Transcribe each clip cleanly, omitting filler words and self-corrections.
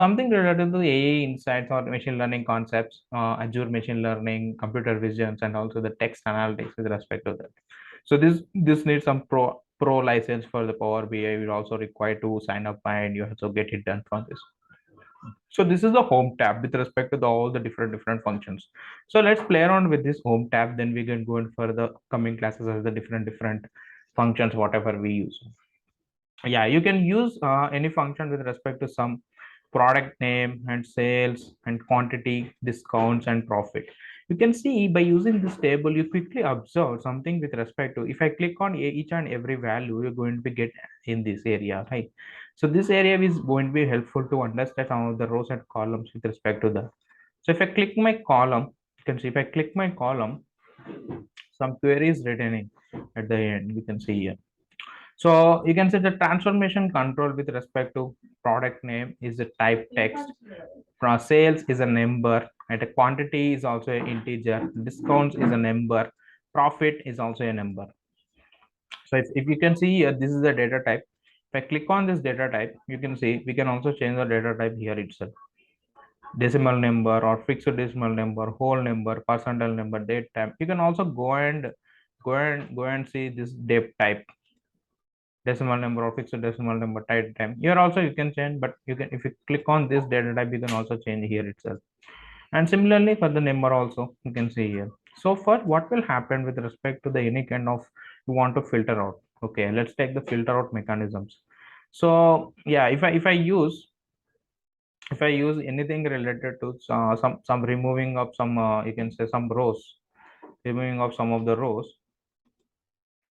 something related to AI insights or machine learning concepts, Azure machine learning, computer visions, and also the text analytics with respect to that. So this needs some pro license for the Power BI. You're also required to sign up and you also get it done from this. So this is the home tab with respect to all the different functions. So let's play around with this home tab. Then we can go in for the coming classes as the different functions, whatever we use. Yeah, you can use any function with respect to some product name and sales and quantity, discounts and profit. You can see by using this table, you quickly observe something with respect to, if I click on each and every value, you're going to be get in this area, right? So this area is going to be helpful to understand some of the rows and columns with respect to that. So if I click my column, you can see if I click my column, some query is returning at the end, you can see here. So you can say the transformation control with respect to product name is a type text. Sales is a number, and a quantity is also an integer. Discounts is a number. Profit is also a number. So if you can see here, this is the data type. If I click on this data type, you can see we can also change the data type here itself. Decimal number or fixed decimal number, whole number, percentile number, date type. You can also go and see this date type, decimal number or fixed decimal number, type time. Here also you can change, but you can, if you click on this data type, you can also change here itself. And similarly for the number also you can see here. So for what will happen with respect to the any kind of you want to filter out. Okay, let's take the filter out mechanisms. So yeah, if I use anything related to some removing of some you can say some rows, removing of some of the rows,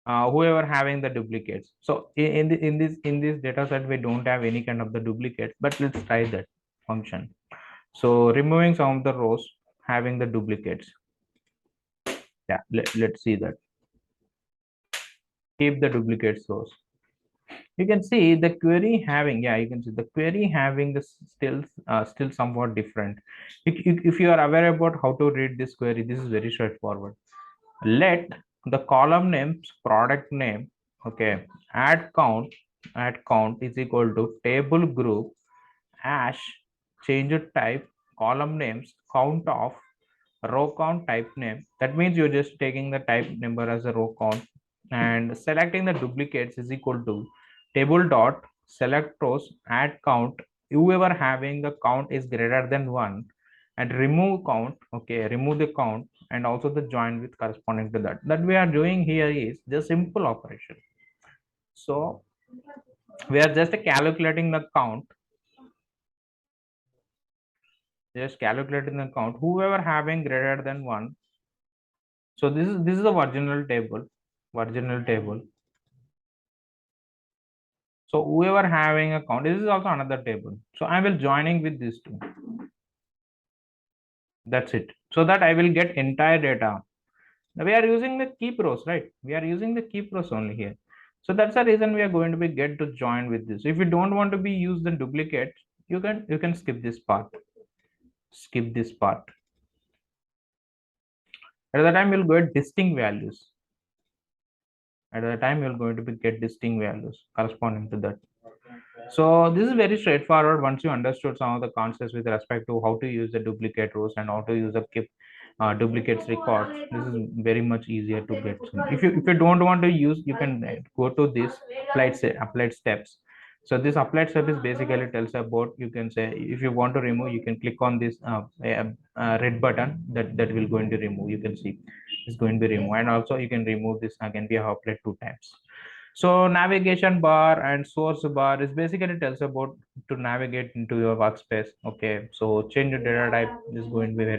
whoever having the duplicates. So in this data set we don't have any kind of the duplicates, but let's try that function. So removing some of the rows having the duplicates. Yeah, let's see that. Keep the duplicates rows. You can see the query having, yeah, you can see the query having the still somewhat different. If you are aware about how to read this query, this is very straightforward. Let the column names product name, okay, add count is equal to table group hash change type column names count of row count type name. That means you're just taking the type number as a row count, and selecting the duplicates is equal to table dot select rows add count, whoever having the count is greater than one, and remove count, okay, remove the count, and also the join with corresponding to that we are doing here is just simple operation. So we are just calculating the count, just calculating the count, whoever having greater than one. So this is the original table. So whoever having a count, this is also another table. So I will joining with these two. That's it. So that I will get entire data. We are using the keep rows, right? We are using the keep rows only here. So that's the reason we are going to be get to join with this. If you don't want to be use the duplicate, you can skip this part. Skip this part. At the time you'll get distinct values. At the time you're going to be get distinct values corresponding to that. So this is very straightforward once you understood some of the concepts with respect to how to use the duplicate rows and how to use the keep duplicates record. This is very much easier to get. If you don't want to use, you can go to this applied steps. So this applied step is basically tells about, you can say if you want to remove, you can click on this red button that will going to remove. You can see it's going to be removed, and also you can remove this again. We have applied 2 times. So navigation bar and source bar is basically tells about to navigate into your workspace. Okay, so change your data type is going to be very